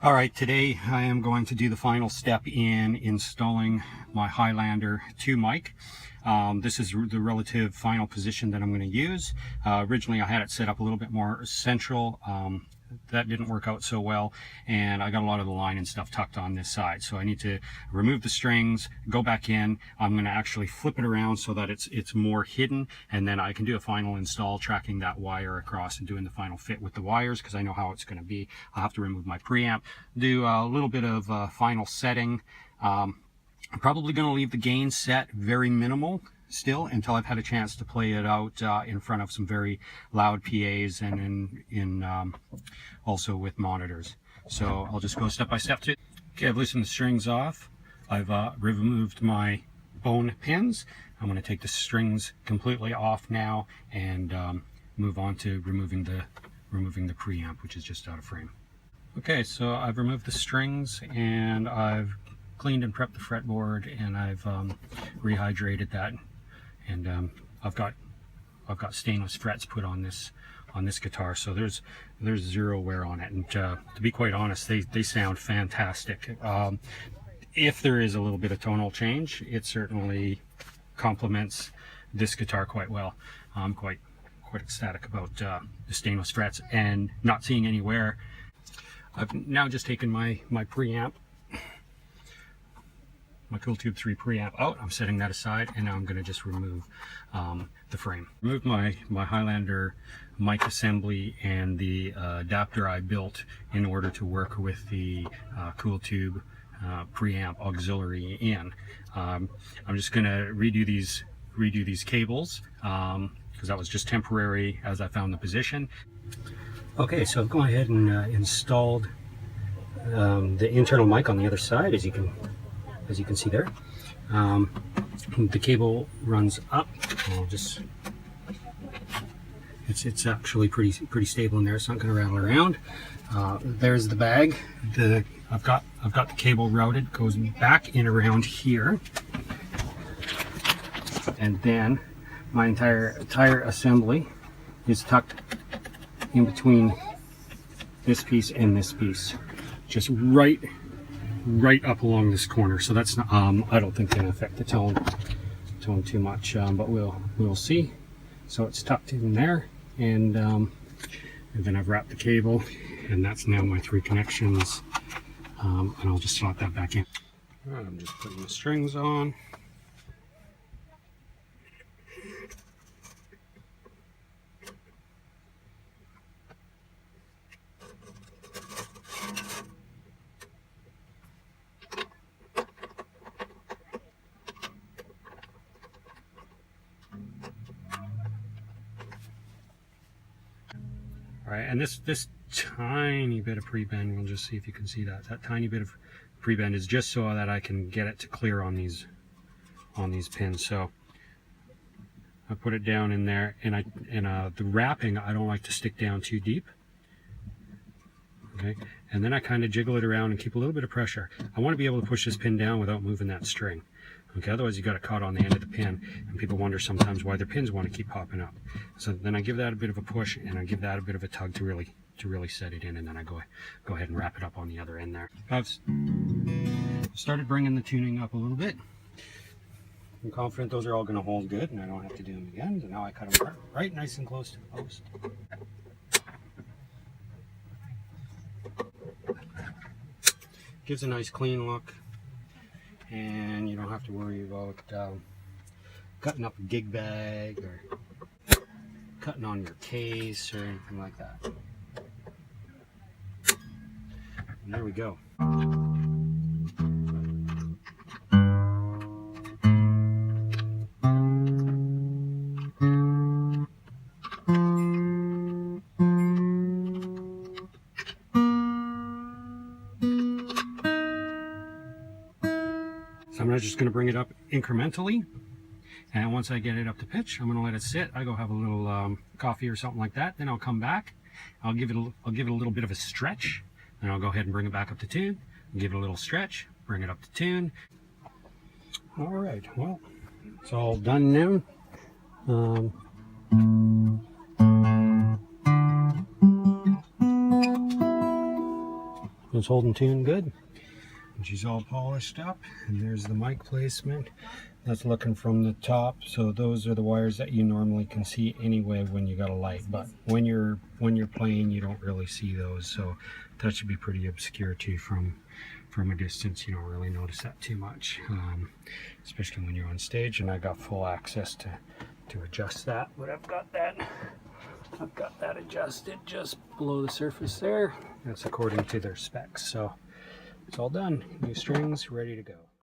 All right, today I am going to do the final step in installing my Highlander 2 mic. This is the relative final position that I'm going to use. Originally I had it set up a little bit more central. That didn't work out so well, and I got a lot of the line and stuff tucked on this side. So I need to remove the strings, go back in. I'm going to actually flip it around so that it's more hidden, and then I can do a final install, tracking that wire across and doing the final fit with the wires, because I know how it's going to be. I'll have to remove my preamp, do a little bit of final setting. I'm probably going to leave the gain set very minimal still until I've had a chance to play it out in front of some very loud PAs and also with monitors. So I'll just go step by step to it. Okay, I've loosened the strings off. I've removed my bone pins. I'm going to take the strings completely off now and move on to removing the preamp, which is just out of frame. Okay, so I've removed the strings and I've cleaned and prepped the fretboard, and I've rehydrated that, and I've got stainless frets put on this guitar, so there's zero wear on it, and to be quite honest, they sound fantastic. If there is a little bit of tonal change, it certainly complements this guitar quite well. I'm quite ecstatic about the stainless frets and not seeing any wear. I've now just taken my preamp, my Cool Tube 3 preamp out. I'm setting that aside, and now I'm going to just remove the frame. Remove my Highlander mic assembly and the adapter I built in order to work with the Cool Tube preamp auxiliary in. I'm just going to redo these cables because that was just temporary as I found the position. Okay, so I've gone ahead and installed the internal mic on the other side, as you can see there. The cable runs up. I'll just, it's actually pretty stable in there. It's not going to rattle around. There's the bag. I've got the cable routed. Goes back in around here, and then my entire assembly is tucked in between this piece and this piece, just right up along this corner. So that's not, I don't think going to affect the tone too much, but we'll see. So it's tucked in there, and then I've wrapped the cable, and that's now my 3 connections, and I'll just slot that back in. All right, I'm just putting the strings on. All right, and this tiny bit of pre-bend, we'll just see if you can see that tiny bit of pre-bend is just so that I can get it to clear on these pins. So I put it down in there, and the wrapping I don't like to stick down too deep. Okay, and then I kind of jiggle it around and keep a little bit of pressure. I want to be able to push this pin down without moving that string. Okay, otherwise you got it caught on the end of the pin, and people wonder sometimes why their pins want to keep popping up. So then I give that a bit of a push, and I give that a bit of a tug to really set it in, and then I go ahead and wrap it up on the other end there. I've started bringing the tuning up a little bit. I'm confident those are all going to hold good, and I don't have to do them again. So now I cut them right nice and close to the post. Gives a nice clean look, and you don't have to worry about cutting up a gig bag or cutting on your case or anything like that. And there we go. So I'm just going to bring it up incrementally, and once I get it up to pitch, I'm going to let it sit. I go have a little coffee or something like that. Then I'll come back. I'll give it a little bit of a stretch, and I'll go ahead and bring it back up to tune. Give it a little stretch, bring it up to tune. All right, well, it's all done now. It's holding tune good. And she's all polished up. And there's the mic placement. That's looking from the top. So those are the wires that you normally can see anyway when you got a light. But when you're playing, you don't really see those. So that should be pretty obscure too from a distance. You don't really notice that too much, especially when you're on stage. And I got full access to adjust that. But I've got that adjusted just below the surface there. That's according to their specs. So it's all done. New strings, ready to go.